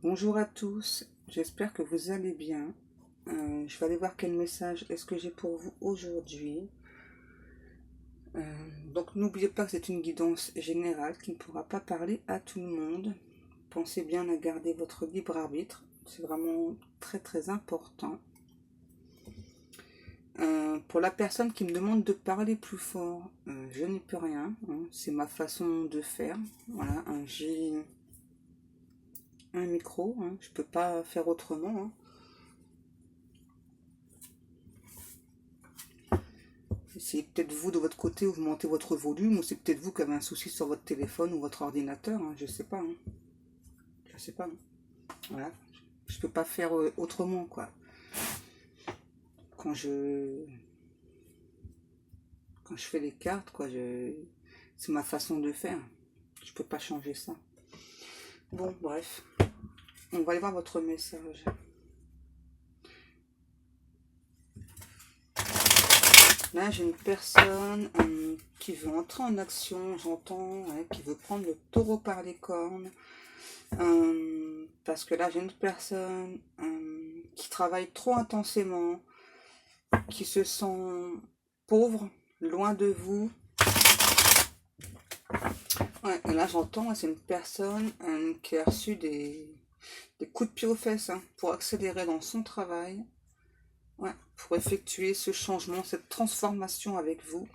Bonjour à tous, j'espère que vous allez bien. Je vais aller voir quel message est-ce que j'ai pour vous aujourd'hui. Donc n'oubliez pas que c'est une guidance générale qui ne pourra pas parler à tout le monde. Pensez bien à garder votre libre arbitre, c'est vraiment très très important. Pour la personne qui me demande de parler plus fort, je n'y peux rien, hein, c'est ma façon de faire. Voilà, j'ai un micro, hein, je peux pas faire autrement. Hein. C'est peut-être vous de votre côté, vous montez votre volume, ou c'est peut-être vous qui avez un souci sur votre téléphone ou votre ordinateur, hein, je sais pas. Hein. Je sais pas. Hein. Voilà. Je peux pas faire autrement, quoi. Quand je quand je fais les cartes, quoi, c'est ma façon de faire. Je peux pas changer ça. Bon, bref. On va aller voir votre message. Là, j'ai une personne qui veut entrer en action, j'entends, ouais, qui veut prendre le taureau par les cornes. Parce que là, j'ai une personne qui travaille trop intensément, qui se sent pauvre, loin de vous. Ouais, et là, j'entends, c'est une personne qui a reçu des coups de pied aux fesses pour accélérer dans son travail, ouais, pour effectuer ce changement, cette transformation avec vous.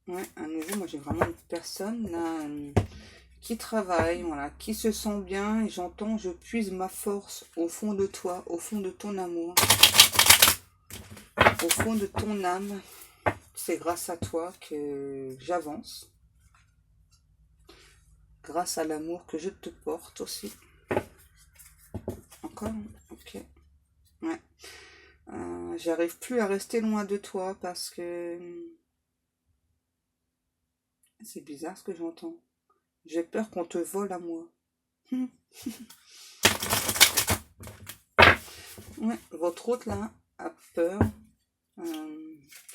Ouais, à nouveau, moi j'ai vraiment une personne là, qui travaille, voilà, qui se sent bien, et j'entends, je puise ma force au fond de toi, au fond de ton amour, au fond de ton âme. C'est grâce à toi que j'avance, grâce à l'amour que je te porte aussi. Encore? Ok. Ouais. J'arrive plus à rester loin de toi parce que c'est bizarre ce que j'entends. J'ai peur qu'on te vole à moi. Ouais, votre hôte là a peur.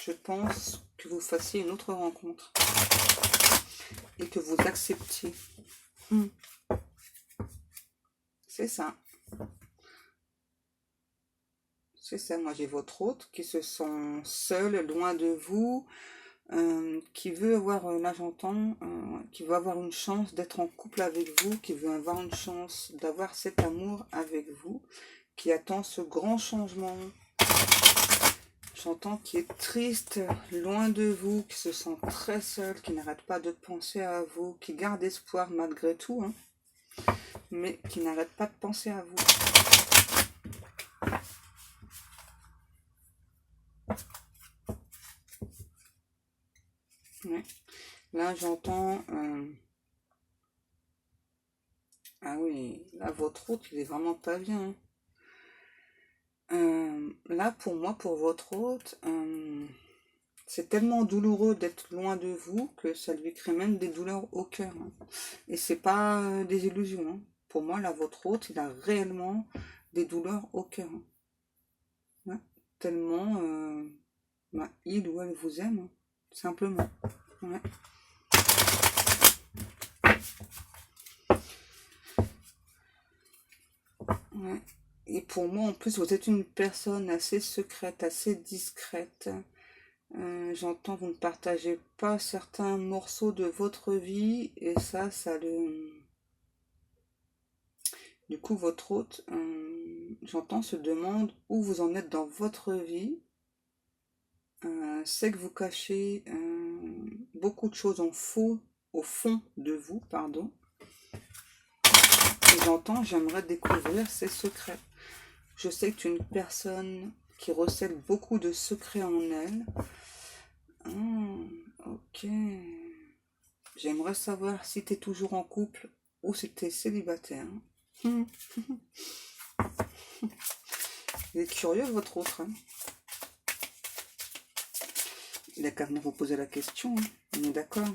Je pense que vous fassiez une autre rencontre et que vous acceptiez. C'est ça. C'est ça. Moi, j'ai votre hôte qui se sent seul, loin de vous, qui veut avoir, là j'entends, qui veut avoir une chance d'être en couple avec vous, qui veut avoir une chance d'avoir cet amour avec vous, qui attend ce grand changement. J'entends qui est triste, loin de vous, qui se sent très seul, qui n'arrête pas de penser à vous, qui garde espoir malgré tout, hein, mais qui n'arrête pas de penser à vous. Ouais. Là, j'entends... ah oui, là, votre hôte, il est vraiment pas bien. Là, pour moi, pour votre hôte, c'est tellement douloureux d'être loin de vous que ça lui crée même des douleurs au cœur. Hein. Et c'est pas des illusions. Hein. Pour moi, là, votre hôte, il a réellement des douleurs au cœur. Hein. Ouais. Tellement il ou elle vous aime, hein. Simplement. Ouais. Ouais. Et pour moi, en plus, vous êtes une personne assez secrète, assez discrète. J'entends vous ne partagez pas certains morceaux de votre vie et ça le... Du coup, votre hôte, j'entends, se demande où vous en êtes dans votre vie. C'est que vous cachez beaucoup de choses en faux au fond de vous, pardon. Et j'entends, j'aimerais découvrir ces secrets. Je sais que tu es une personne qui recèle beaucoup de secrets en elle. Ok. J'aimerais savoir si tu es toujours en couple ou si tu es célibataire. Il est curieux, votre autre. Hein. Il a qu'à venir vous poser la question. Hein. On est d'accord.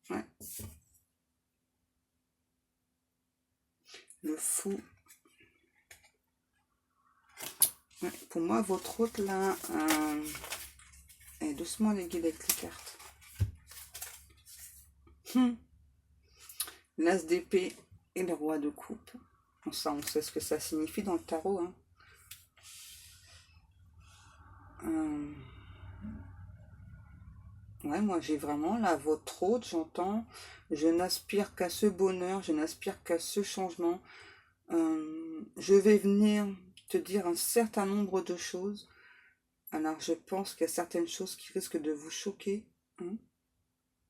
Ouais. Le fou. Ouais. Pour moi, votre hôte, là, est doucement les guides avec les cartes. L'as d'épée et le roi de coupe. Bon, ça, on sait ce que ça signifie dans le tarot. Hein. Ouais, moi j'ai vraiment la voix trop haute, j'entends. Je n'aspire qu'à ce bonheur, je n'aspire qu'à ce changement. Je vais venir te dire un certain nombre de choses. Alors je pense qu'il y a certaines choses qui risquent de vous choquer. Hein.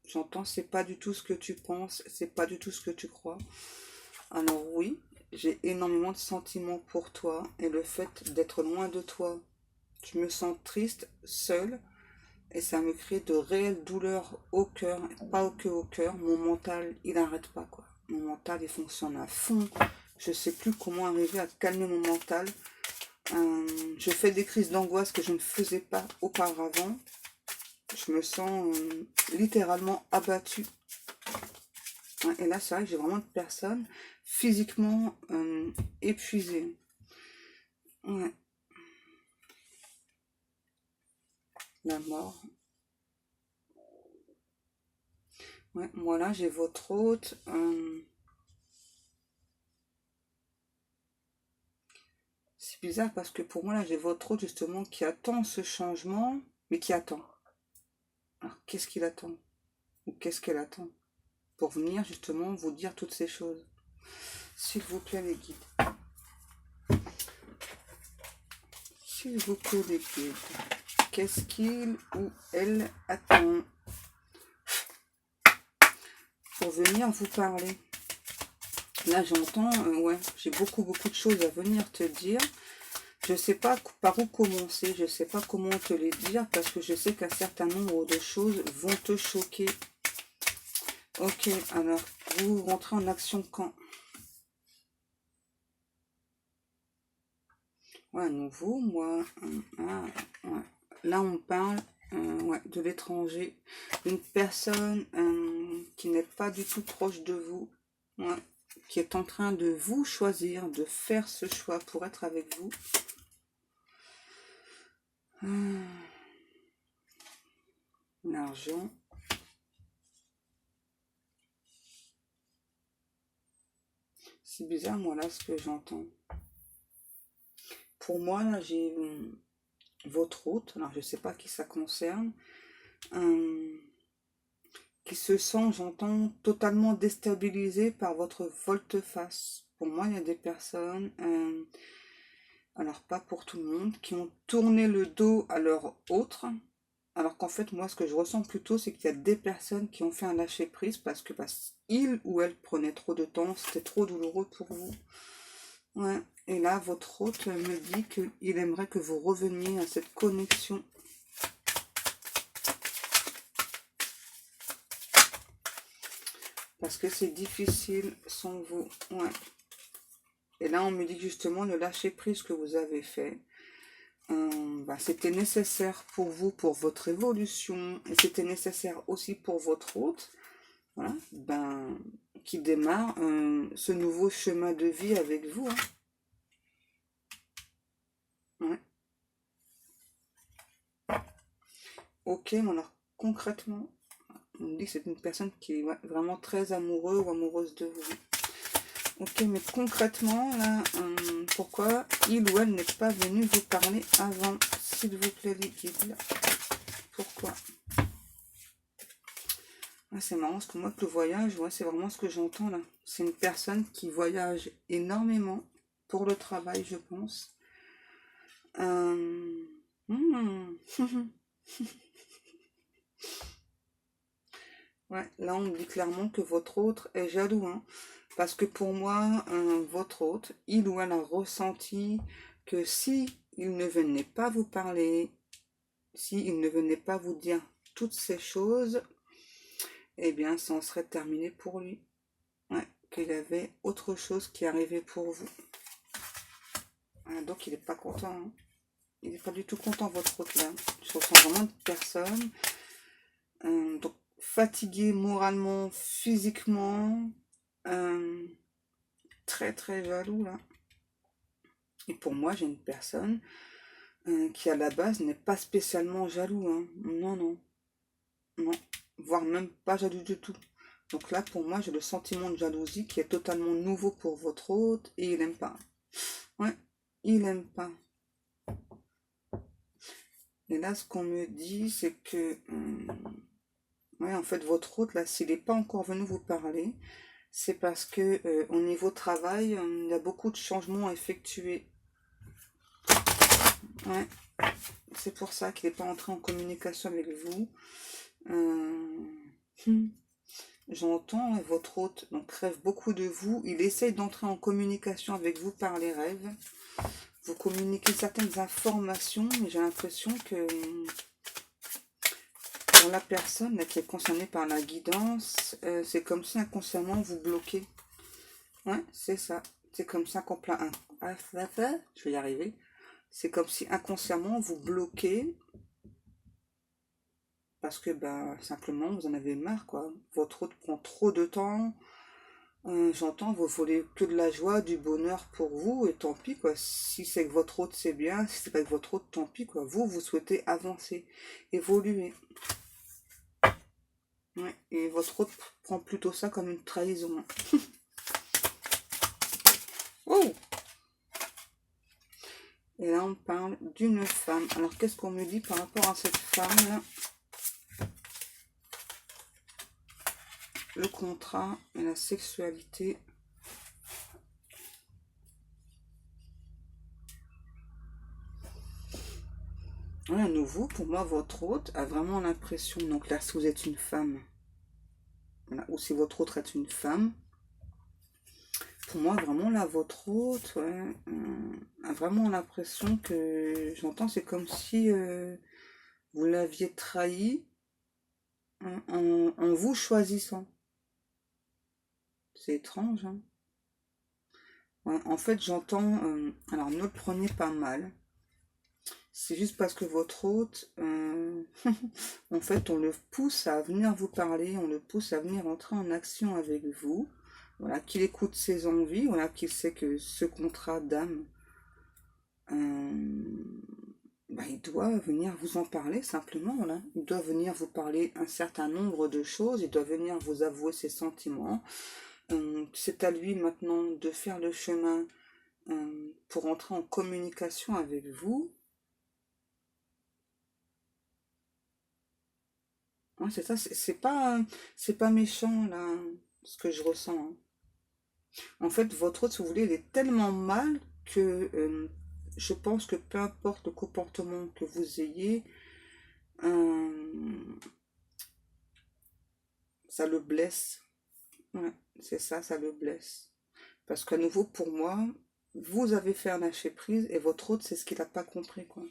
J'entends, c'est pas du tout ce que tu penses, c'est pas du tout ce que tu crois. Alors oui, j'ai énormément de sentiments pour toi et le fait d'être loin de toi, je me sens triste, seule et ça me crée de réelles douleurs au cœur, pas que au cœur. Mon mental, il n'arrête pas quoi. Mon mental, il fonctionne à fond. Je sais plus comment arriver à calmer mon mental. Je fais des crises d'angoisse que je ne faisais pas auparavant. Je me sens littéralement abattue. Et là, c'est vrai que j'ai vraiment de personnes physiquement épuisées. Ouais. La mort. Ouais, moi là, j'ai votre hôte. C'est bizarre parce que pour moi, là, j'ai votre hôte justement qui attend ce changement, mais qui attend. Alors, qu'est-ce qu'il attend? Ou qu'est-ce qu'elle attend? Pour venir justement vous dire toutes ces choses. S'il vous plaît, les guides. S'il vous plaît, les guides. Qu'est-ce qu'il ou elle attend pour venir vous parler? Là, j'entends, ouais, j'ai beaucoup de choses à venir te dire. Je ne sais pas par où commencer, je ne sais pas comment te les dire, parce que je sais qu'un certain nombre de choses vont te choquer. Ok, alors, vous rentrez en action quand? Ouais, à nouveau, moi, ouais. Là, on parle ouais, de l'étranger, une personne qui n'est pas du tout proche de vous, ouais, qui est en train de vous choisir, de faire ce choix pour être avec vous. L'argent. C'est bizarre, moi, là, ce que j'entends. Pour moi, là, j'ai votre hôte, alors je ne sais pas qui ça concerne, qui se sent, j'entends, totalement déstabilisé par votre volte-face. Pour moi, il y a des personnes, alors pas pour tout le monde, qui ont tourné le dos à leur autre, alors qu'en fait, moi, ce que je ressens plutôt, c'est qu'il y a des personnes qui ont fait un lâcher-prise parce que il ou elle prenait trop de temps, c'était trop douloureux pour vous. Ouais. Et là, votre hôte me dit qu'il aimerait que vous reveniez à cette connexion. Parce que c'est difficile sans vous. Ouais. Et là, on me dit que justement, le lâcher-prise que vous avez fait, c'était nécessaire pour vous, pour votre évolution. Et c'était nécessaire aussi pour votre hôte. Voilà. Qui démarre ce nouveau chemin de vie avec vous. Hein. Ouais. Ok, alors concrètement, on me dit que c'est une personne qui est vraiment très amoureux ou amoureuse de vous. Ok, mais concrètement, là, pourquoi il ou elle n'est pas venu vous parler avant? S'il vous plaît, les guides. Pourquoi? Ah, c'est marrant, parce que moi, que le voyage, ouais, c'est vraiment ce que j'entends là. C'est une personne qui voyage énormément pour le travail, je pense. Ouais, là, on me dit clairement que votre autre est jaloux, hein. Parce que pour moi, votre hôte, il ou elle a ressenti que si il ne venait pas vous parler, si il ne venait pas vous dire toutes ces choses, eh bien, ça en serait terminé pour lui. Ouais, qu'il avait autre chose qui arrivait pour vous. Ouais, donc, il n'est pas content. Hein. Il n'est pas du tout content, votre hôte, là. Je ressens vraiment de personne. Donc, fatigué moralement, physiquement. Très, très jaloux, là. Et pour moi, j'ai une personne qui à la base n'est pas spécialement jaloux, hein. Non, non, non, voire même pas jaloux du tout. Donc là, pour moi, j'ai le sentiment de jalousie qui est totalement nouveau pour votre hôte et il aime pas. Ouais, il aime pas. Et là, ce qu'on me dit, c'est que, ouais, en fait, votre hôte, là, s'il n'est pas encore venu vous parler, c'est parce que au niveau travail, il y a beaucoup de changements à effectuer. Ouais, c'est pour ça qu'il n'est pas entré en communication avec vous. Euh, hmm, J'entends, ouais, votre hôte donc rêve beaucoup de vous. Il essaye d'entrer en communication avec vous par les rêves. Vous communiquez certaines informations, mais j'ai l'impression que pour la personne là, qui est concernée par la guidance, c'est comme si inconsciemment vous bloquez. Ouais, c'est ça. C'est comme ça qu'on plein un. Ah, je vais y arriver. C'est comme si inconsciemment vous bloquez parce que bah simplement vous en avez marre quoi. Votre hôte prend trop de temps. J'entends, vous voulez que de la joie, du bonheur pour vous, et tant pis quoi. Si c'est que votre hôte c'est bien, si c'est pas que votre hôte, tant pis quoi. Vous souhaitez avancer, évoluer. Ouais, et votre hôte prend plutôt ça comme une trahison. Oh! Et là on parle d'une femme. Alors qu'est-ce qu'on me dit par rapport à cette femme-là? Le contrat et la sexualité. Ouais, à nouveau, pour moi, votre hôte a vraiment l'impression, donc là, si vous êtes une femme, voilà, ou si votre hôte est une femme, pour moi, vraiment, là, votre hôte, ouais, a vraiment l'impression que, j'entends, c'est comme si vous l'aviez trahi en vous choisissant. C'est étrange, hein. Ouais, en fait, j'entends, alors ne le prenez pas mal. C'est juste parce que votre hôte, en fait, on le pousse à venir vous parler, on le pousse à venir entrer en action avec vous. Voilà, qu'il écoute ses envies, voilà, qu'il sait que ce contrat d'âme, euh, bah, il doit venir vous en parler simplement, voilà. Il doit venir vous parler un certain nombre de choses, il doit venir vous avouer ses sentiments. C'est à lui maintenant de faire le chemin pour entrer en communication avec vous. Ouais, c'est ça, c'est pas méchant là, ce que je ressens, hein. En fait, votre autre, si vous voulez, il est tellement mal que je pense que peu importe le comportement que vous ayez, euh, ça le blesse. Ouais, c'est ça, ça le blesse. Parce qu'à nouveau, pour moi, vous avez fait un lâcher prise et votre autre, c'est ce qu'il n'a pas compris, quoi.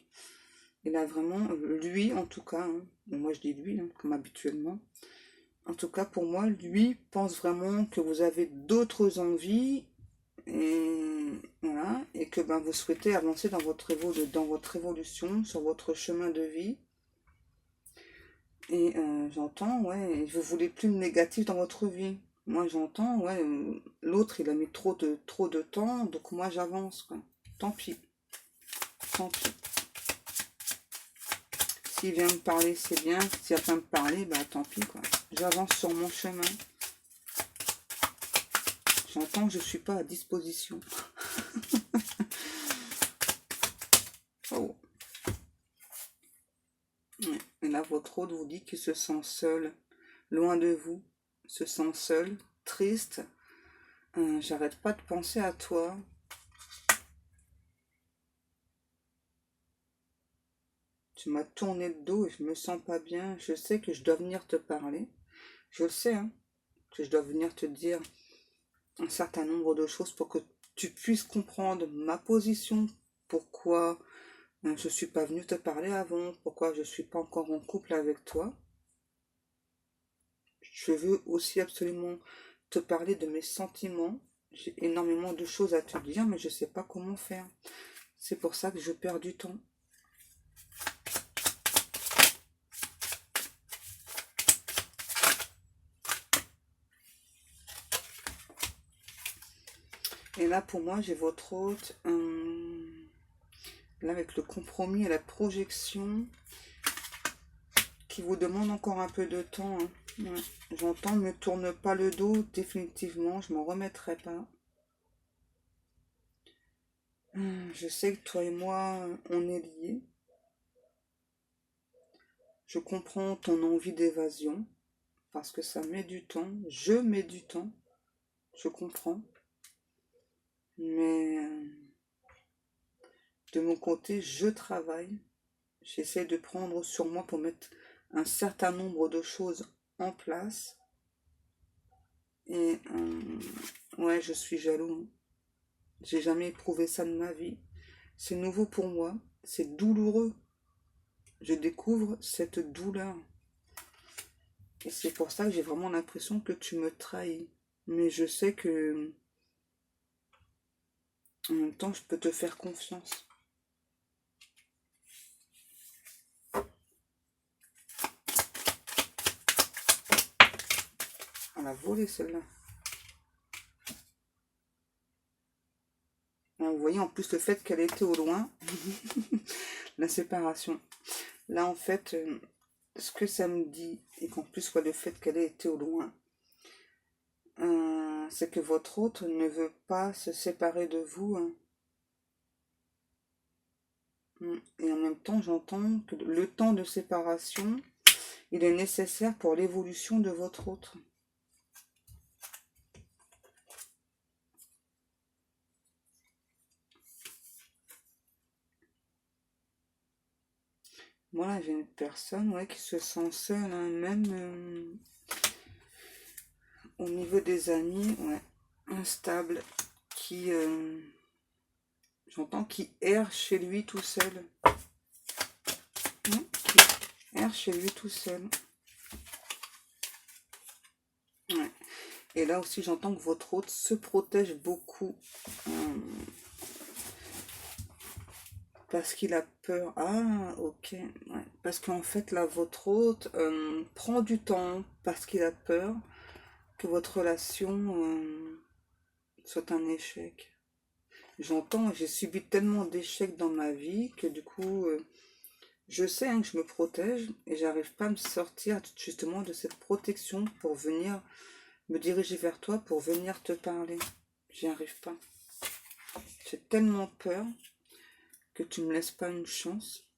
Il a vraiment, lui en tout cas, hein, bon, moi je dis lui, hein, comme habituellement. En tout cas, pour moi, lui pense vraiment que vous avez d'autres envies et voilà, et que ben, vous souhaitez avancer dans votre évolution, sur votre chemin de vie. Et j'entends, ouais, vous voulez plus de négatif dans votre vie. Moi, j'entends, ouais, l'autre, il a mis trop de temps, donc moi, j'avance, quoi. Tant pis, tant pis. S'il vient me parler, c'est bien. S'il vient pas me parler, bah tant pis, quoi. J'avance sur mon chemin. J'entends que je suis pas à disposition. Oh. Ouais. Et là, votre hôte vous dit qu'il se sent seul, loin de vous, se sent seul, triste. J'arrête pas de penser à toi. Tu m'as tourné le dos et je me sens pas bien. Je sais que je dois venir te parler. Je le sais, hein, que je dois venir te dire un certain nombre de choses pour que tu puisses comprendre ma position, pourquoi je suis pas venue te parler avant, pourquoi je suis pas encore en couple avec toi. Je veux aussi absolument te parler de mes sentiments. J'ai énormément de choses à te dire, mais je sais pas comment faire. C'est pour ça que je perds du temps. Et là, pour moi, j'ai votre hôte. là avec le compromis et la projection qui vous demande encore un peu de temps. Hein. Ouais. J'entends, ne me tourne pas le dos, définitivement, je m'en remettrai pas. Je sais que toi et moi, on est liés. Je comprends ton envie d'évasion, parce que ça met du temps, je mets du temps, je comprends. Mais de mon côté, je travaille. J'essaie de prendre sur moi pour mettre un certain nombre de choses en place. Et ouais, je suis jaloux. J'ai jamais éprouvé ça de ma vie. C'est nouveau pour moi. C'est douloureux. Je découvre cette douleur. Et c'est pour ça que j'ai vraiment l'impression que tu me trahis. Mais je sais que en même temps, je peux te faire confiance. Elle a volé celle-là. Vous voyez en plus le fait qu'elle était au loin, la séparation. Là en fait, ce que ça me dit, et qu'en plus le fait qu'elle ait été au loin, c'est que votre autre ne veut pas se séparer de vous. Hein. Et en même temps, j'entends que le temps de séparation, il est nécessaire pour l'évolution de votre autre. Voilà, j'ai une personne ouais, qui se sent seule, hein, même au niveau des amis, ouais, instable, qui, j'entends, qui erre chez lui tout seul. Qui erre chez lui tout seul. Ouais. Et là aussi, j'entends que votre hôte se protège beaucoup. Parce qu'il a peur. Ah, ok. Ouais. Parce qu'en fait, là, votre hôte prend du temps parce qu'il a peur que votre relation soit un échec. J'entends, j'ai subi tellement d'échecs dans ma vie que du coup, je sais hein, que je me protège et j'arrive pas à me sortir justement de cette protection pour venir me diriger vers toi, pour venir te parler. J'y arrive pas. J'ai tellement peur que tu me laisses pas une chance.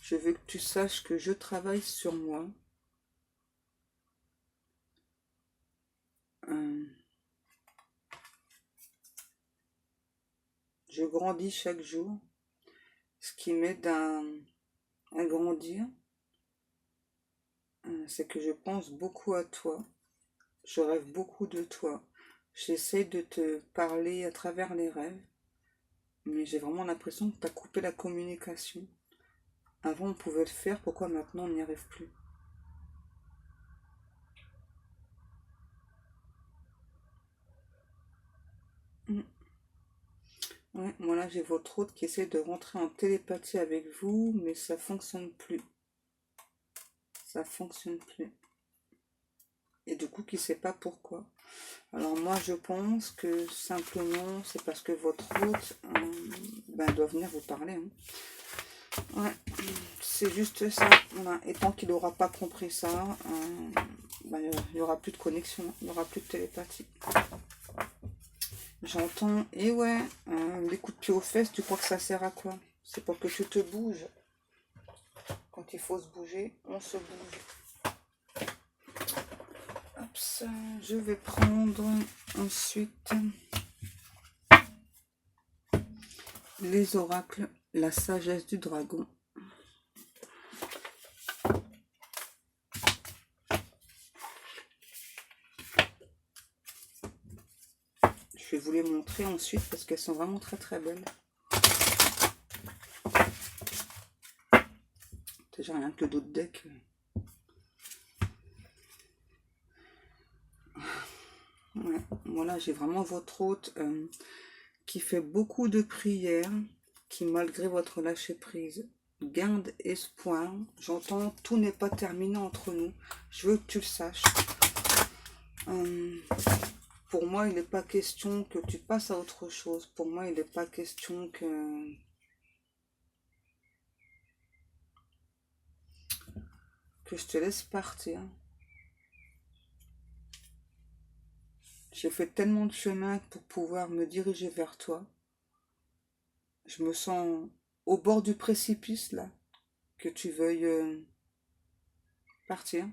Je veux que tu saches que je travaille sur moi. Je grandis chaque jour. Ce qui m'aide à grandir, c'est que je pense beaucoup à toi. Je rêve beaucoup de toi. J'essaie de te parler à travers les rêves. Mais j'ai vraiment l'impression que tu as coupé la communication. Avant, on pouvait le faire. Pourquoi maintenant, on n'y arrive plus? Mm. Ouais, moi là, j'ai votre hôte qui essaie de rentrer en télépathie avec vous, mais ça fonctionne plus. Ça fonctionne plus. Et du coup, qui sait pas pourquoi. Alors moi, je pense que simplement, c'est parce que votre hôte doit venir vous parler. Hein. Ouais, c'est juste ça. Voilà. Et tant qu'il n'aura pas compris ça, il n'y aura plus de connexion, il n'y aura plus de télépathie. J'entends, et ouais, les coups de pied aux fesses, tu crois que ça sert à quoi? C'est pour que tu te bouges. Quand il faut se bouger, on se bouge. Hop, ça, je vais prendre ensuite les oracles, la sagesse du dragon. Je vais vous les montrer ensuite parce qu'elles sont vraiment très très belles. Déjà rien que le dos de deck. Ouais, voilà, j'ai vraiment votre hôte qui fait beaucoup de prières, qui malgré votre lâcher prise garde espoir. J'entends, tout n'est pas terminé entre nous. Je veux que tu le saches. Pour moi, il n'est pas question que tu passes à autre chose. Pour moi, il n'est pas question que je te laisse partir. J'ai fait tellement de chemin pour pouvoir me diriger vers toi. Je me sens au bord du précipice, là, que tu veuilles partir.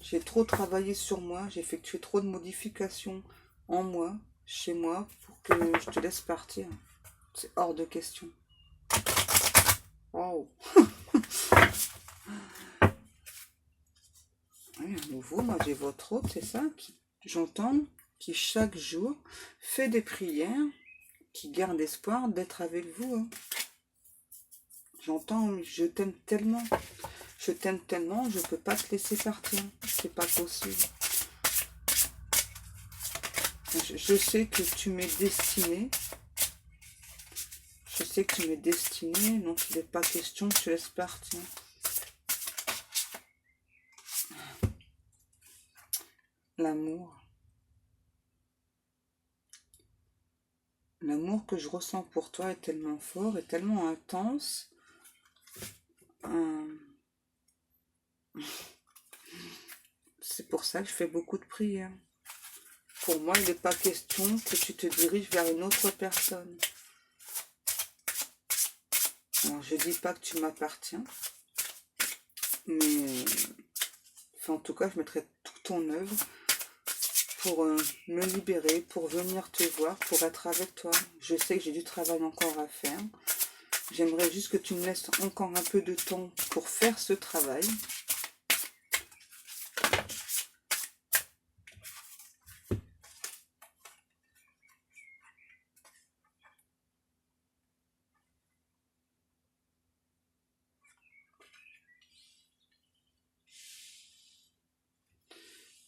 J'ai trop travaillé sur moi, j'ai effectué trop de modifications en moi, chez moi, pour que je te laisse partir. C'est hors de question. Wow. Oui, à nouveau, moi j'ai votre hôte, c'est ça, qui j'entends, qui chaque jour fait des prières, qui garde espoir d'être avec vous. Hein. J'entends, je t'aime tellement, je peux pas te laisser partir, c'est pas possible. Je sais que tu m'es destiné, donc il n'est pas question que je te laisse partir. L'amour. L'amour que je ressens pour toi est tellement fort et tellement intense. C'est pour ça que je fais beaucoup de prières. Pour moi, il n'est pas question que tu te diriges vers une autre personne. Alors, je ne dis pas que tu m'appartiens, mais enfin, en tout cas, je mettrai tout en œuvre pour me libérer, pour venir te voir, pour être avec toi. Je sais que j'ai du travail encore à faire. J'aimerais juste que tu me laisses encore un peu de temps pour faire ce travail.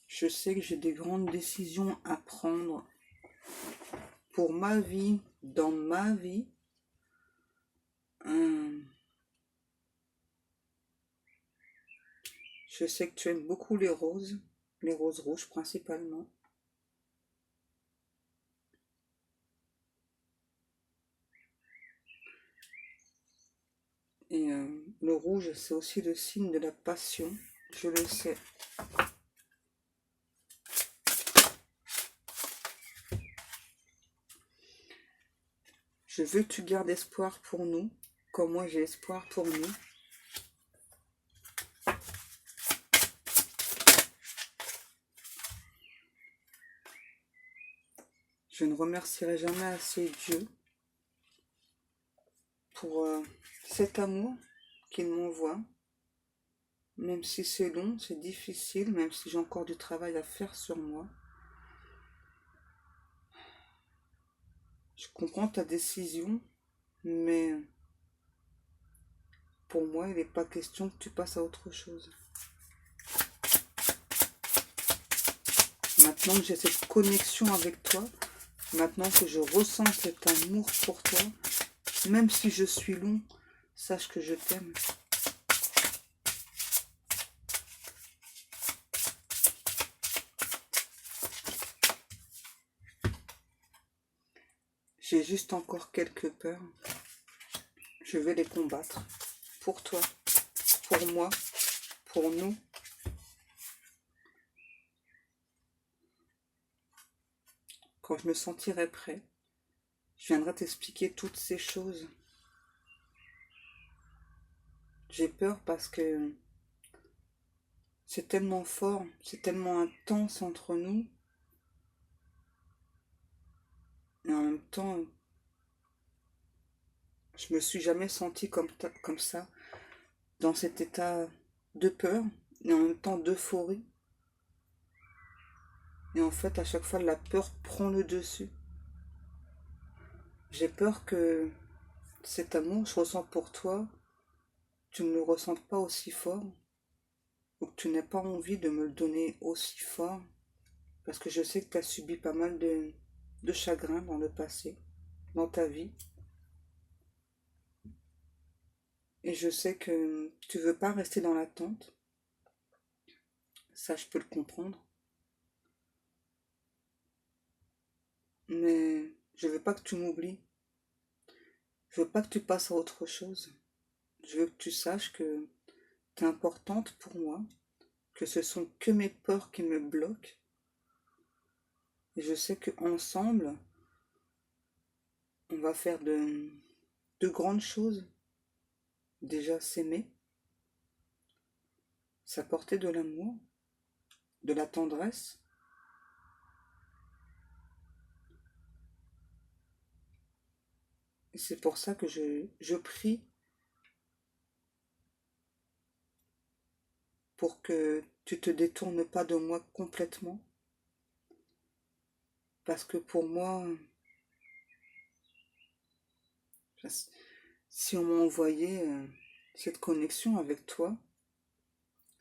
Je sais que j'ai des grandes décisions à prendre pour ma vie, dans ma vie. Je sais que tu aimes beaucoup les roses rouges principalement. Et le rouge, c'est aussi le signe de la passion, je le sais. Je veux que tu gardes espoir pour nous, comme moi j'ai espoir pour nous. Je ne remercierai jamais assez Dieu pour cet amour qu'il m'envoie. Même si c'est long, c'est difficile, même si j'ai encore du travail à faire sur moi. Je comprends ta décision, mais pour moi, il n'est pas question que tu passes à autre chose. Maintenant que j'ai cette connexion avec toi, maintenant que je ressens cet amour pour toi, même si je suis long, sache que je t'aime. J'ai juste encore quelques peurs. Je vais les combattre. Pour toi, pour moi, pour nous. Quand je me sentirai prêt, je viendrai t'expliquer toutes ces choses. J'ai peur parce que c'est tellement fort, c'est tellement intense entre nous. Et en même temps, je me suis jamais sentie comme ça, dans cet état de peur et en même temps d'euphorie. Et en fait, à chaque fois, la peur prend le dessus. J'ai peur que cet amour que je ressens pour toi, tu ne le ressentes pas aussi fort, ou que tu n'aies pas envie de me le donner aussi fort, parce que je sais que tu as subi pas mal de chagrin dans le passé. dans ta vie. Et je sais que tu veux pas rester dans l'attente. Ça, je peux le comprendre. Mais je veux pas que tu m'oublies. Je veux pas que tu passes à autre chose. Je veux que tu saches que tu es importante pour moi, que ce sont que mes peurs qui me bloquent. Et je sais qu'ensemble, on va faire de grandes choses. Déjà s'aimer, s'apporter de l'amour, de la tendresse. Et c'est pour ça que je prie pour que tu te détournes pas de moi complètement. Parce que pour moi, si on m'a envoyé cette connexion avec toi,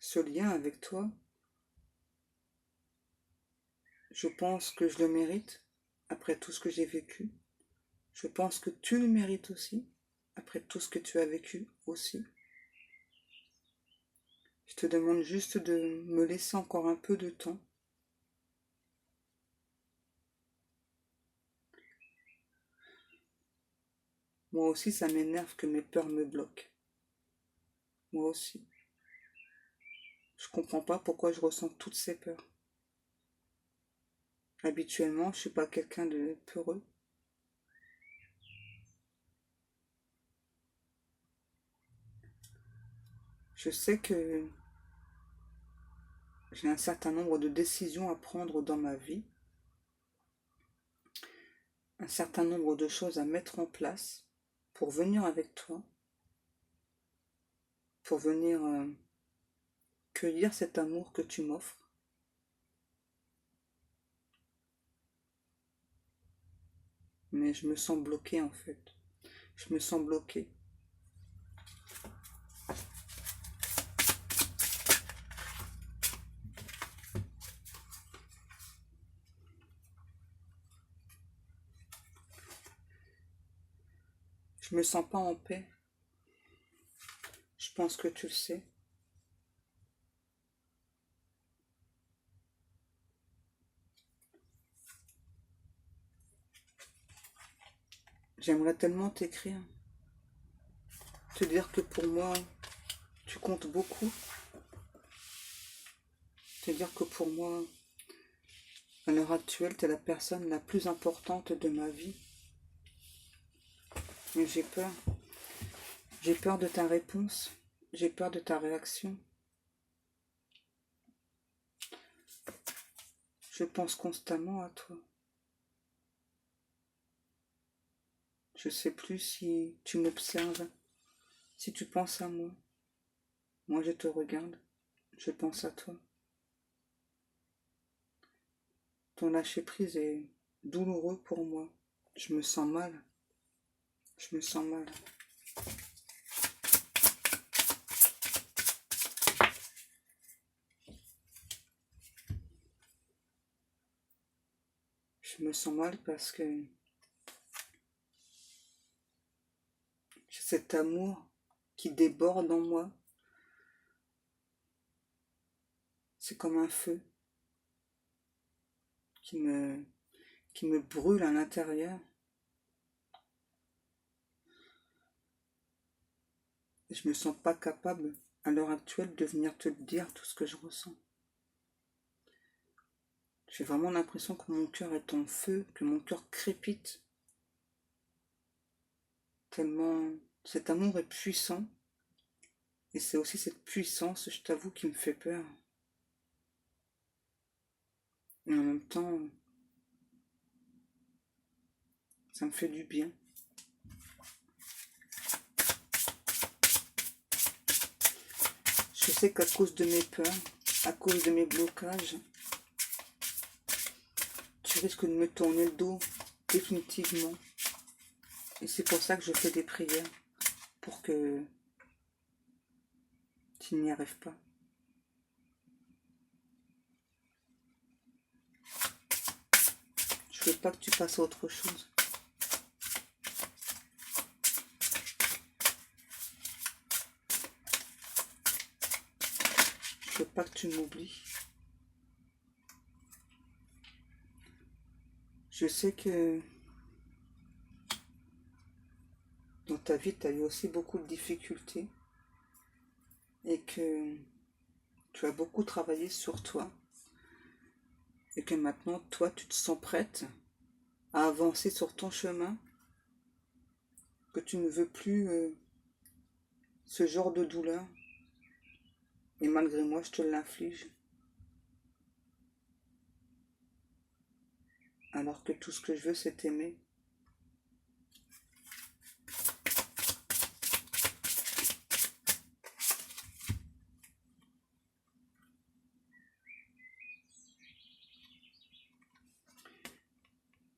ce lien avec toi, je pense que je le mérite après tout ce que j'ai vécu. Je pense que tu le mérites aussi, après tout ce que tu as vécu aussi. Je te demande juste de me laisser encore un peu de temps. Moi aussi, ça m'énerve que mes peurs me bloquent. Moi aussi. Je comprends pas pourquoi je ressens toutes ces peurs. Habituellement, je suis pas quelqu'un de peureux. Je sais que j'ai un certain nombre de décisions à prendre dans ma vie, un certain nombre de choses à mettre en place pour venir avec toi, pour venir cueillir cet amour que tu m'offres. Mais je me sens bloquée en fait. Je me sens bloquée. Je me sens pas en paix. Je pense que tu le sais. J'aimerais tellement t'écrire, te dire que pour moi, tu comptes beaucoup, te dire que pour moi, à l'heure actuelle, tu es la personne la plus importante de ma vie. Mais j'ai peur. J'ai peur de ta réponse. J'ai peur de ta réaction. Je pense constamment à toi. Je sais plus si tu m'observes, si tu penses à moi. Moi, je te regarde. Je pense à toi. Ton lâcher-prise est douloureux pour moi. Je me sens mal. Je me sens mal. Je me sens mal parce que j'ai cet amour qui déborde en moi. C'est comme un feu qui me brûle à l'intérieur. Et je me sens pas capable, à l'heure actuelle, de venir te dire tout ce que je ressens. J'ai vraiment l'impression que mon cœur est en feu, que mon cœur crépite. Tellement cet amour est puissant. Et c'est aussi cette puissance, je t'avoue, qui me fait peur. Et en même temps, ça me fait du bien. Je sais qu'à cause de mes peurs, à cause de mes blocages, tu risques de me tourner le dos définitivement. Et c'est pour ça que je fais des prières, pour que tu n'y arrives pas. Je veux pas que tu passes à autre chose. Je veux pas que tu m'oublies. Je sais que dans ta vie, tu as eu aussi beaucoup de difficultés et que tu as beaucoup travaillé sur toi et que maintenant, toi, tu te sens prête à avancer sur ton chemin, que tu ne veux plus ce genre de douleur et malgré moi, je te l'inflige. Alors que tout ce que je veux, c'est t'aimer.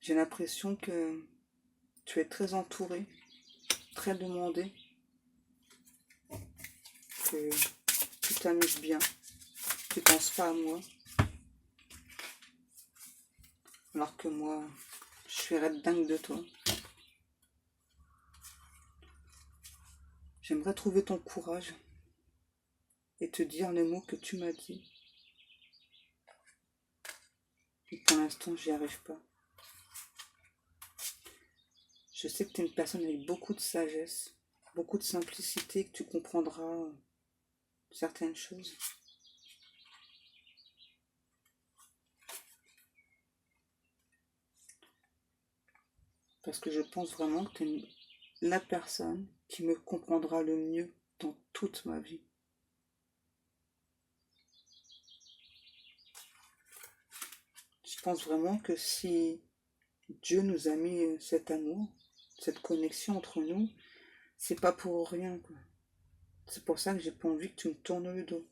J'ai l'impression que tu es très entouré, très demandé, que tu t'amuses bien, tu penses pas à moi, alors que moi, je suis red dingue de toi. J'aimerais trouver ton courage et te dire les mots que tu m'as dit. Et pour l'instant, j'y arrive pas. Je sais que tu es une personne avec beaucoup de sagesse, beaucoup de simplicité, que tu comprendras certaines choses. Parce que je pense vraiment que tu es la personne qui me comprendra le mieux dans toute ma vie. Je pense vraiment que si Dieu nous a mis cet amour, cette connexion entre nous, c'est pas pour rien, quoi. C'est pour ça que j'ai pas envie que tu me tournes le dos.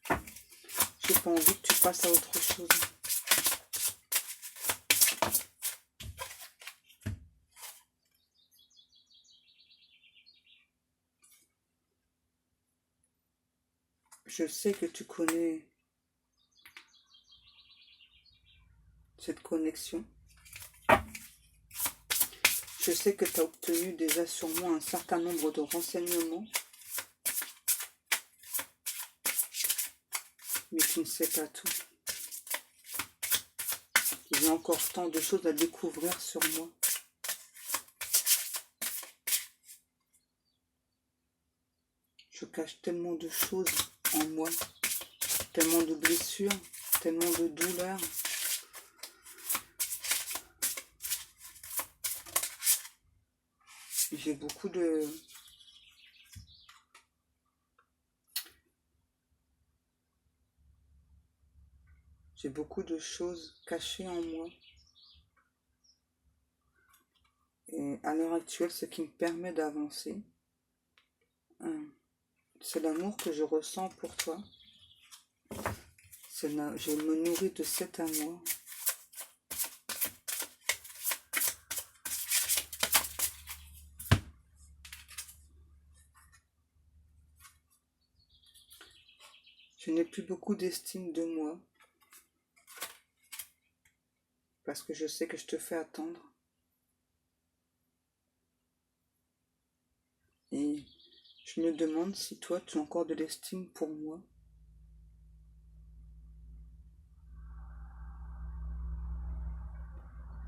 J'ai pas envie que tu passes à autre chose. Je sais que tu connais cette connexion. Je sais que tu as obtenu déjà sur moi un certain nombre de renseignements, mais tu ne sais pas tout. Il y a encore tant de choses à découvrir sur moi. Je cache tellement de choses en moi, tellement de blessures, tellement de douleurs. J'ai beaucoup de... J'ai beaucoup de choses cachées en moi. Et à l'heure actuelle, ce qui me permet d'avancer, c'est l'amour que je ressens pour toi. Je me nourris de cet amour. Je n'ai plus beaucoup d'estime de moi. Parce que je sais que je te fais attendre. Et je me demande si toi, tu as encore de l'estime pour moi.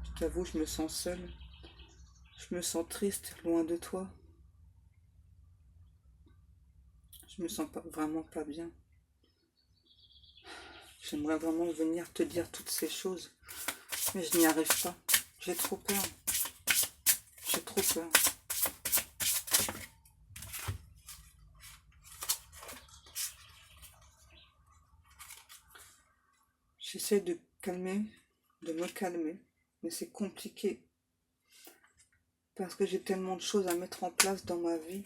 Je t'avoue, je me sens seule. Je me sens triste, loin de toi. Je me sens vraiment pas bien. J'aimerais vraiment venir te dire toutes ces choses. Mais je n'y arrive pas. J'ai trop peur. J'ai trop peur. J'essaie de me calmer. Mais c'est compliqué. Parce que j'ai tellement de choses à mettre en place dans ma vie.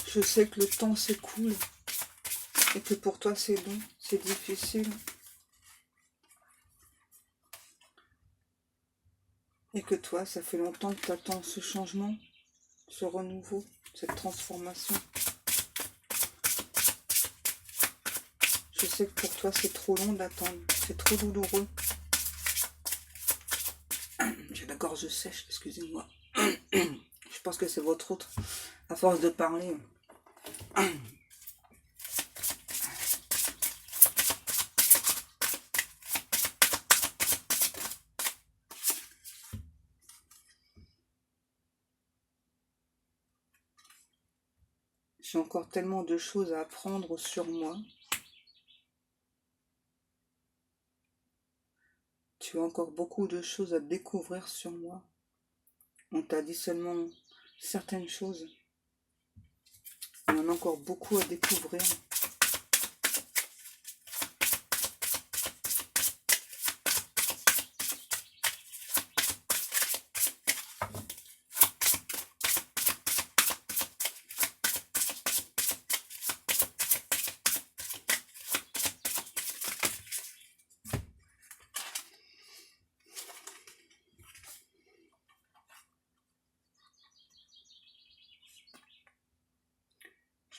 Je sais que le temps s'écoule. Et que pour toi c'est long, c'est difficile. Et que toi, ça fait longtemps que tu attends ce changement, ce renouveau, cette transformation. Je sais que pour toi c'est trop long d'attendre, c'est trop douloureux. J'ai la gorge sèche, excusez-moi. Je pense que c'est votre autre, à force de parler. j'ai encore tellement de choses à apprendre sur moi. Tu as encore beaucoup de choses à découvrir sur moi. On t'a dit seulement certaines choses. Il y en a encore beaucoup à découvrir.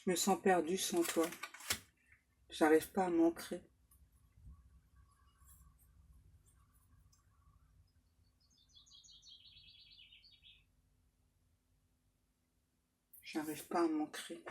Je me sens perdue sans toi. J'arrive pas à m'ancrer. J'arrive pas à m'ancrer.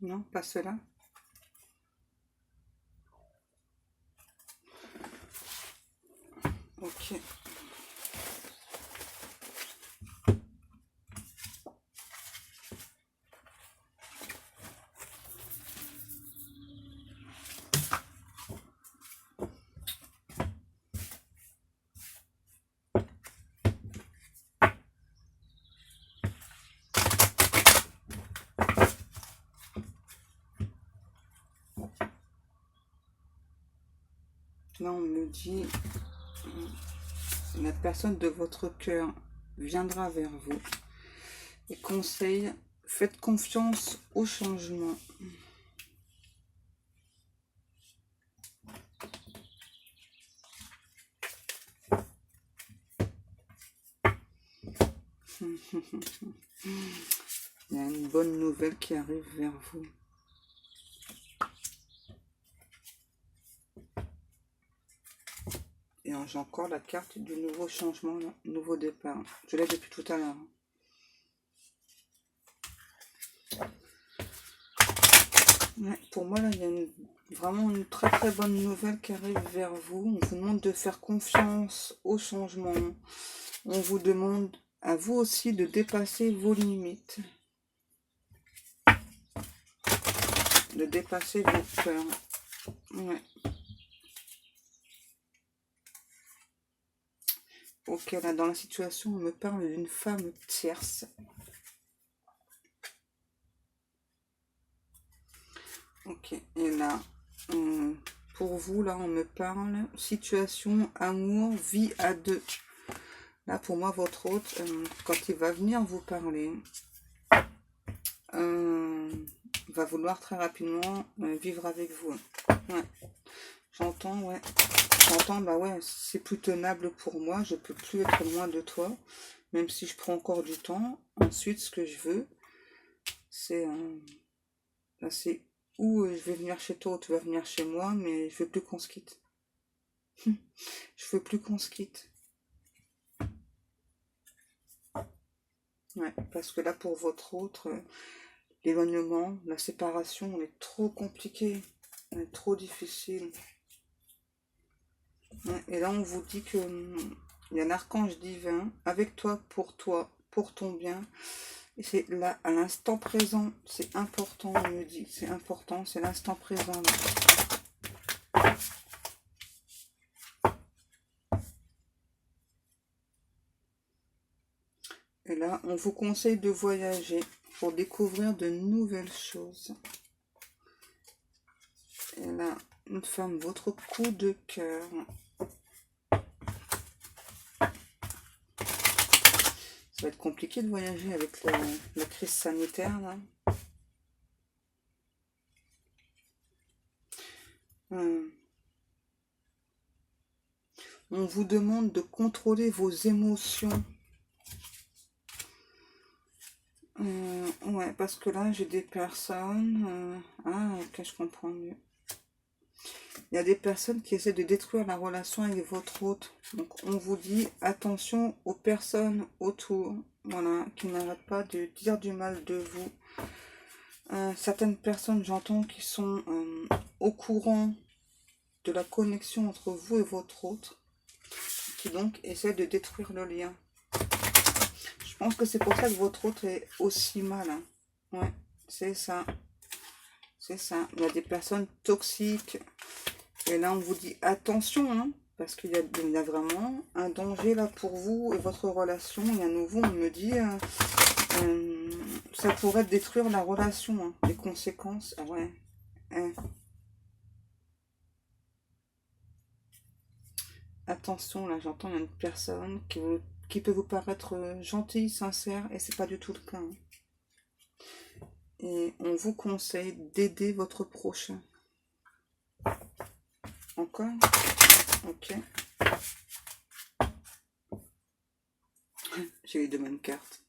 Non, pas cela. Ok. Là, on me dit, la personne de votre cœur viendra vers vous et conseille, faites confiance au changement. Il y a une bonne nouvelle qui arrive vers vous. Et j'ai encore la carte du nouveau changement, là, nouveau départ. Je l'ai depuis tout à l'heure. Ouais, pour moi, là, il y a vraiment une très très bonne nouvelle qui arrive vers vous. On vous demande de faire confiance au changement. On vous demande à vous aussi de dépasser vos limites. De dépasser vos peurs. Ouais. Ok, là, dans la situation, on me parle d'une femme tierce. Ok, et là, pour vous, là, on me parle situation, amour, vie à deux. Là, pour moi, votre hôte, quand il va venir vous parler, va vouloir très rapidement vivre avec vous. Ouais, j'entends, ouais. J'entends, bah ouais, c'est plus tenable pour moi, je peux plus être loin de toi, même si je prends encore du temps. Ensuite, ce que je veux, c'est là, c'est où je vais venir chez toi ou tu vas venir chez moi, mais je veux plus qu'on se quitte. Je veux plus qu'on se quitte. Ouais, parce que là, pour votre autre, l'éloignement, la séparation, est trop compliquée, elle est trop difficile. Ouais, et là, on vous dit que il y a un archange divin avec toi, pour ton bien. Et c'est là, à l'instant présent, c'est important, on me dit, c'est important, c'est l'instant présent. Là. Et là, on vous conseille de voyager pour découvrir de nouvelles choses. Et là, une femme, votre coup de cœur. Ça va être compliqué de voyager avec la crise sanitaire, là. Euh, on vous demande de contrôler vos émotions. Ouais, parce que là, j'ai des personnes... ah, ok, je comprends mieux. Il y a des personnes qui essaient de détruire la relation avec votre hôte. Donc, on vous dit attention aux personnes autour, voilà, qui n'arrêtent pas de dire du mal de vous. Certaines personnes, j'entends, qui sont au courant de la connexion entre vous et votre hôte, qui donc essaient de détruire le lien. Je pense que c'est pour ça que votre hôte est aussi mal. Hein. Ouais, c'est ça. C'est ça. Il y a des personnes toxiques. Et là, on vous dit attention, hein, parce qu'il y a vraiment un danger là pour vous et votre relation. Et à nouveau, on me dit, ça pourrait détruire la relation, hein, les conséquences. Ah ouais. Hein. Attention, là, j'entends, il y a une personne qui peut vous paraître gentille, sincère, et c'est pas du tout le cas. Hein. Et on vous conseille d'aider votre prochain. Encore? Ok. J'ai les deux mêmes cartes.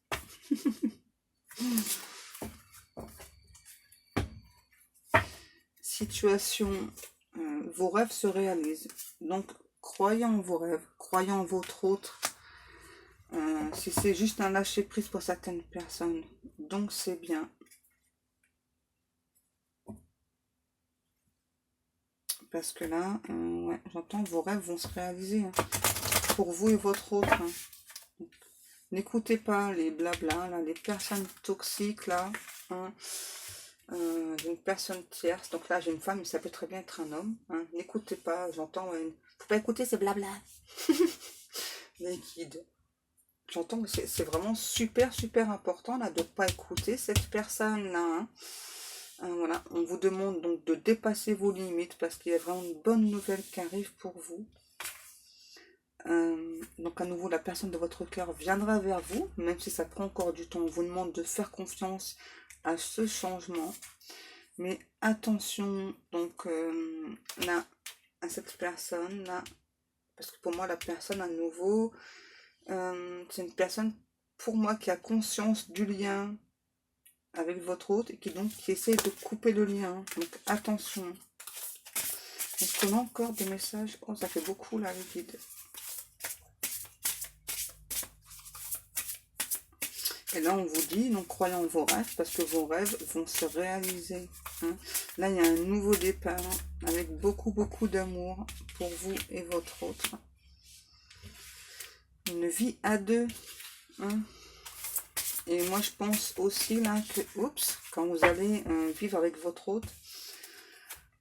Situation, vos rêves se réalisent. Donc, croyez en vos rêves, croyez en votre autre. Si c'est juste un lâcher-prise pour certaines personnes, donc c'est bien. Parce que là, ouais, j'entends vos rêves vont se réaliser. Hein, pour vous et votre autre. Hein. N'écoutez pas les blabla, là, les personnes toxiques, là. Hein. J'ai une personne tierce, donc là j'ai une femme, mais ça peut très bien être un homme. Hein. N'écoutez pas, j'entends, faut pas écouter ces blabla. Les guides. J'entends que c'est vraiment super super important là de ne pas écouter cette personne là. Hein. Voilà, on vous demande donc de dépasser vos limites parce qu'il y a vraiment une bonne nouvelle qui arrive pour vous. Donc à nouveau, la personne de votre cœur viendra vers vous, même si ça prend encore du temps. On vous demande de faire confiance à ce changement. Mais attention, donc là, à cette personne là, parce que pour moi, la personne à nouveau, c'est une personne pour moi qui a conscience du lien avec votre hôte et qui essaie de couper le lien. Donc attention. Est-ce qu'on a encore des messages? Oh, ça fait beaucoup là, les guides. Et là, on vous dit, donc croyez en vos rêves, parce que vos rêves vont se réaliser. Hein. Là, il y a un nouveau départ, avec beaucoup, beaucoup d'amour pour vous et votre autre. Une vie à deux. Hein. Et moi, je pense aussi là que, oups, quand vous allez vivre avec votre hôte,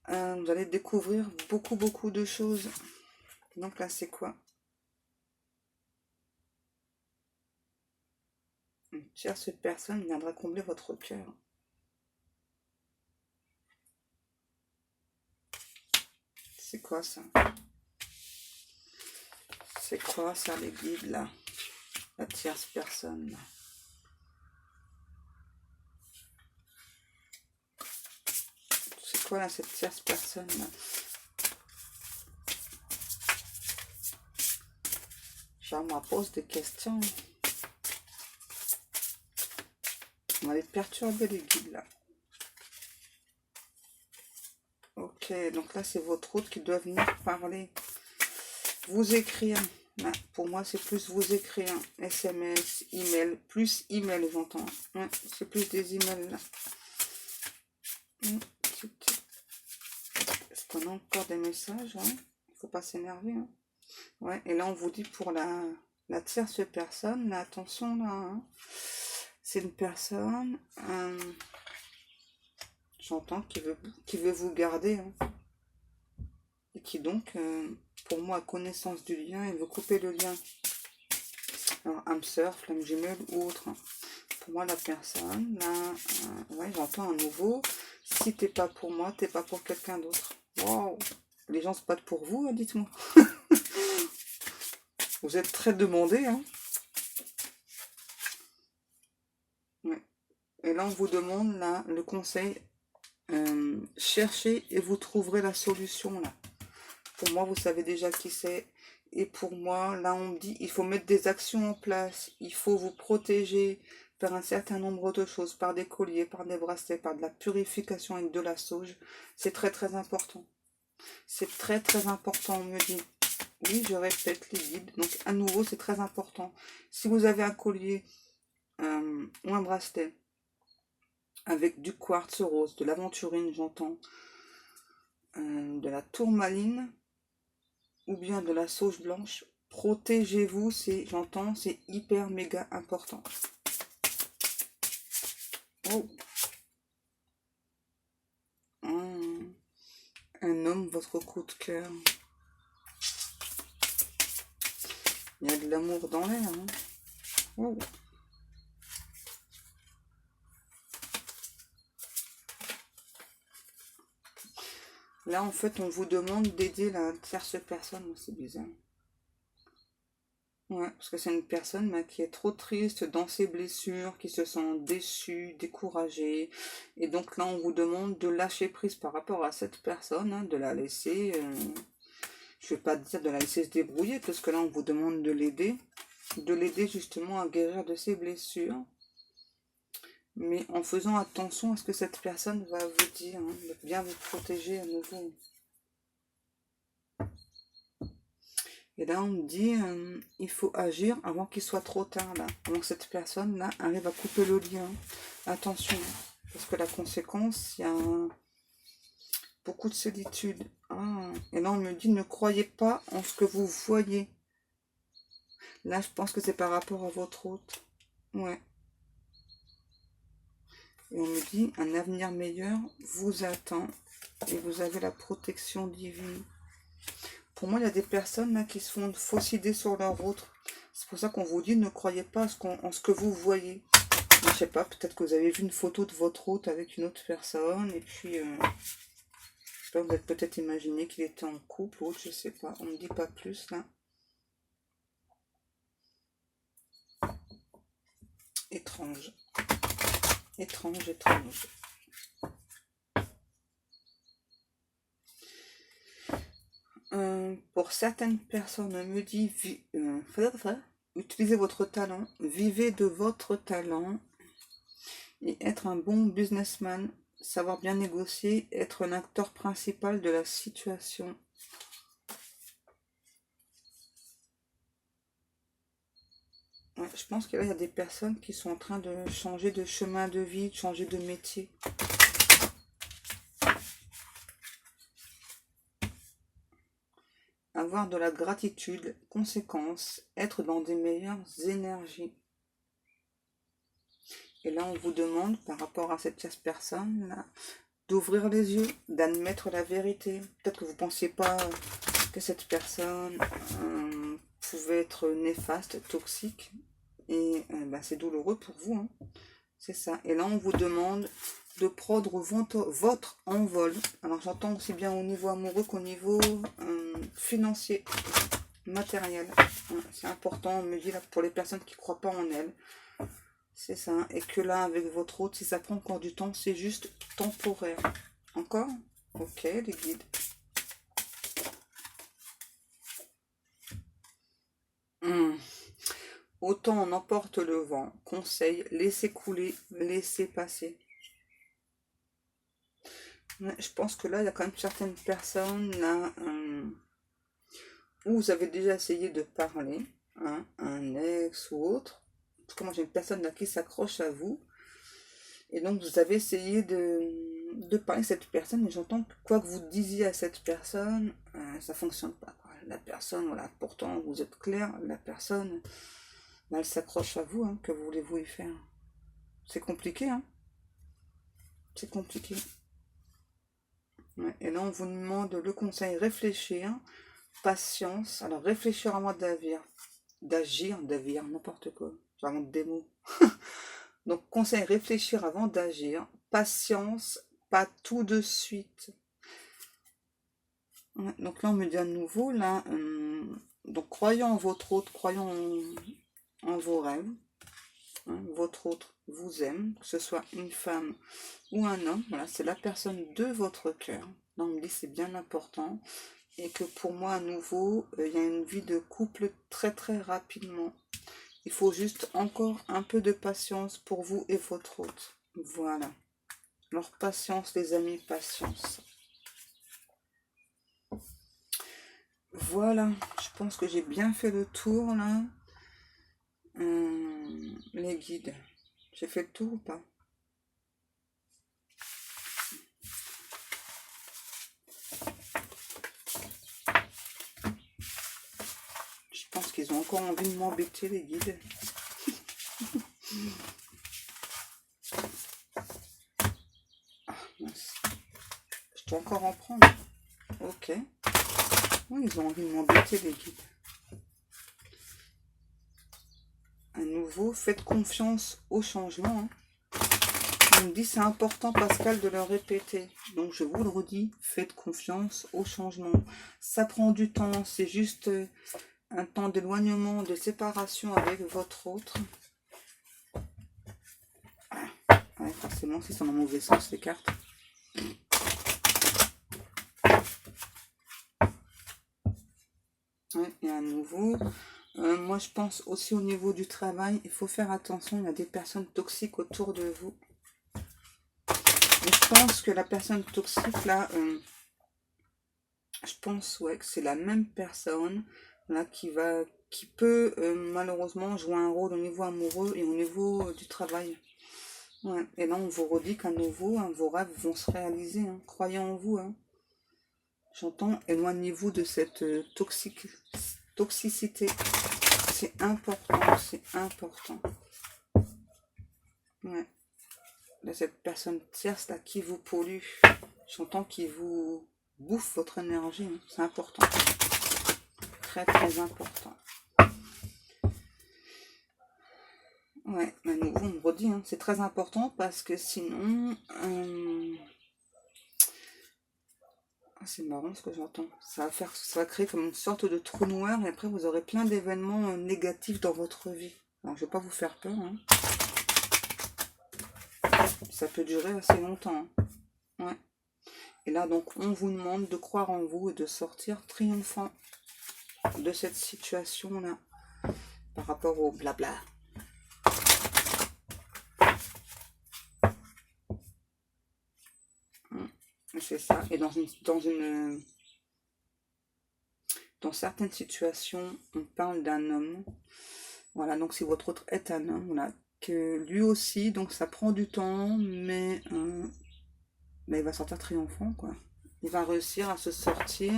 vous allez découvrir beaucoup, beaucoup de choses. Donc là, c'est quoi? Une tierce personne viendra combler votre cœur. C'est quoi ça? C'est quoi ça, les guides, là? La tierce personne, là. C'est quoi, là, cette tierce personne, là? Genre, on me pose des questions. On va les perturber, les guides, là. Ok, donc là, c'est votre hôte qui doit venir parler. Vous écrire. Là, pour moi, c'est plus vous écrire. SMS, email. Plus email, j'entends. Ouais, c'est plus des emails, là. Est-ce qu'on a encore des messages? Hein? Faut pas s'énerver. Hein? Ouais, et là, on vous dit pour la tierce personne, là, attention, là. Hein? C'est une personne... j'entends qui veut vous garder. Hein? Et qui donc, pour moi, a connaissance du lien et veut couper le lien. Alors, âme sœur, flamme jumelle ou autre. Hein. Pour moi, la personne, là, ouais, j'entends un nouveau. Si t'es pas pour moi, t'es pas pour quelqu'un d'autre. Waouh! Les gens se battent pour vous, hein, dites-moi. Vous êtes très demandé, hein. Ouais. Et là, on vous demande, là, le conseil Cherchez et vous trouverez la solution là. Pour moi, vous savez déjà qui c'est. Et pour moi, là, on me dit, il faut mettre des actions en place. Il faut vous protéger par un certain nombre de choses, par des colliers, par des bracelets, par de la purification avec de la sauge. C'est très, très important. C'est très, très important, on me dit. Oui, je répète les guides. Donc, à nouveau, c'est très important. Si vous avez un collier ou un bracelet avec du quartz rose, de l'aventurine, j'entends, de la tourmaline, ou bien de la sauge blanche, protégez-vous, j'entends, c'est hyper méga important. Oh. Un homme, votre coup de cœur. Il y a de l'amour dans l'air. Hein. Oh. Là, en fait, on vous demande d'aider la tierce personne. C'est bizarre. Ouais, parce que c'est une personne qui est trop triste dans ses blessures, qui se sent déçue, découragée. Et donc là, on vous demande de lâcher prise par rapport à cette personne, hein, de la laisser... je ne vais pas dire de la laisser se débrouiller, parce que là, on vous demande de l'aider justement à guérir de ses blessures. Mais en faisant attention à ce que cette personne va vous dire, hein, de bien vous protéger à nouveau. Et là, on me dit, il faut agir avant qu'il soit trop tard, là. Avant que cette personne-là arrive à couper le lien. Attention, parce que la conséquence, il y a beaucoup de solitude. Ah. Et là, on me dit, ne croyez pas en ce que vous voyez. Là, je pense que c'est par rapport à votre hôte. Ouais. Et on me dit, un avenir meilleur vous attend. Et vous avez la protection divine. Pour moi, il y a des personnes là qui se font une fausse idée sur leur autre. C'est pour ça qu'on vous dit, ne croyez pas en ce que vous voyez. Je sais pas, peut-être que vous avez vu une photo de votre hôte avec une autre personne. Et puis, je sais pas, vous avez peut-être imaginé qu'il était en couple ou autre, je sais pas. On me dit pas plus là. Étrange. Étrange, étrange. Pour certaines personnes, on me dit, utilisez votre talent, vivez de votre talent et être un bon businessman, savoir bien négocier, être un acteur principal de la situation. Ouais, je pense que là, il y a des personnes qui sont en train de changer de chemin de vie, de changer de métier. Avoir de la gratitude, conséquence, être dans des meilleures énergies. Et là, on vous demande, par rapport à cette tierce personne, là, d'ouvrir les yeux, d'admettre la vérité. Peut-être que vous ne pensiez pas que cette personne pouvait être néfaste, toxique. Et c'est douloureux pour vous. Hein. C'est ça. Et là, on vous demande de prendre votre envol. Alors, j'entends aussi bien au niveau amoureux qu'au niveau financier, matériel. C'est important, on me dit là, pour les personnes qui ne croient pas en elles. C'est ça. Et que là, avec votre hôte, si ça prend encore du temps, c'est juste temporaire. Encore? Ok, les guides. Autant on emporte le vent. Conseil, laissez couler, laissez passer. Je pense que là, il y a quand même certaines personnes là où vous avez déjà essayé de parler, hein, un ex ou autre. En tout cas, moi j'ai une personne là qui s'accroche à vous. Et donc vous avez essayé de parler à cette personne, et j'entends que quoi que vous disiez à cette personne, ça fonctionne pas. La personne, voilà, pourtant vous êtes clair, la personne, elle s'accroche à vous, hein, que voulez-vous y faire? C'est compliqué, hein? C'est compliqué. Ouais, et là on vous demande le conseil, réfléchir, patience, alors réfléchir avant d'agir, n'importe quoi, j'invente des mots. Donc, conseil, réfléchir avant d'agir. Patience, pas tout de suite. Ouais, donc là, on me dit à nouveau, là, donc croyons en votre hôte, croyons en vos rêves. hein, votre autre vous aime, que ce soit une femme ou un homme, voilà, c'est la personne de votre cœur. Là, on me dit c'est bien important. Et que pour moi, à nouveau, il y a une vie de couple très très rapidement. Il faut juste encore un peu de patience pour vous et votre hôte. Voilà. Alors patience les amis, patience. Voilà, je pense que j'ai bien fait le tour là. Les guides. J'ai fait le tour ou pas? Je pense qu'ils ont encore envie de m'embêter les guides. Ah mince. Je dois encore en prendre. Ok. Oui, ils ont envie de m'embêter les guides. À nouveau, faites confiance au changement. Hein. On me dit c'est important Pascal de le répéter. Donc je vous le redis, faites confiance au changement. Ça prend du temps, c'est juste un temps d'éloignement, de séparation avec votre autre. Ah, ouais, forcément, si c'est dans le mauvais sens les cartes. Ouais, et à nouveau, moi je pense aussi au niveau du travail, il faut faire attention, il y a des personnes toxiques autour de vous. Et je pense que la personne toxique là, je pense ouais, que c'est la même personne là qui peut malheureusement jouer un rôle au niveau amoureux et au niveau du travail. Ouais. Et là on vous redit qu'à nouveau, hein, vos rêves vont se réaliser, hein. Croyez en vous. Hein. J'entends, éloignez-vous de cette toxicité. C'est important, c'est important. Ouais. Là, cette personne tierce là qui vous pollue, j'entends qu'il vous bouffe votre énergie. Hein. C'est important. Très très important. Ouais, à nouveau on me redit, hein, c'est très important parce que sinon... c'est marrant ce que j'entends. Ça va créer comme une sorte de trou noir et après vous aurez plein d'événements négatifs dans votre vie. Alors je vais pas vous faire peur. Hein. Ça peut durer assez longtemps. Hein. Ouais. Et là donc on vous demande de croire en vous et de sortir triomphant de cette situation là par rapport au blabla. C'est ça. Et dans certaines situations, on parle d'un homme. Voilà, donc si votre autre est un homme, voilà, que lui aussi, donc ça prend du temps, mais il va sortir triomphant, quoi. Il va réussir à se sortir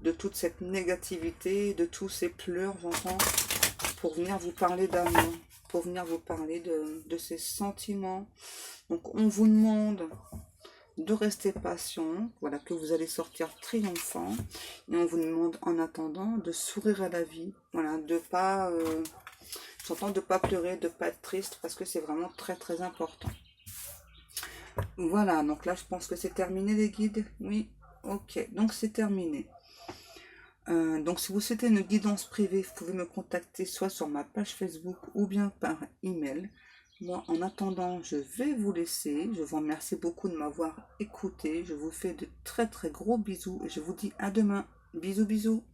de toute cette négativité, de tous ces pleurs, j'entends, pour venir vous parler d'amour, pour venir vous parler de ses sentiments. Donc on vous demande de rester patient, voilà, que vous allez sortir triomphant, et on vous demande en attendant de sourire à la vie, voilà, de pas, j'entends de pas pleurer, de pas être triste, parce que c'est vraiment très très important. Voilà, donc là je pense que c'est terminé les guides, oui, ok, donc c'est terminé. Donc si vous souhaitez une guidance privée, vous pouvez me contacter soit sur ma page Facebook ou bien par email. Moi, en attendant, je vais vous laisser. Je vous remercie beaucoup de m'avoir écouté. Je vous fais de très très gros bisous et je vous dis à demain. Bisous bisous.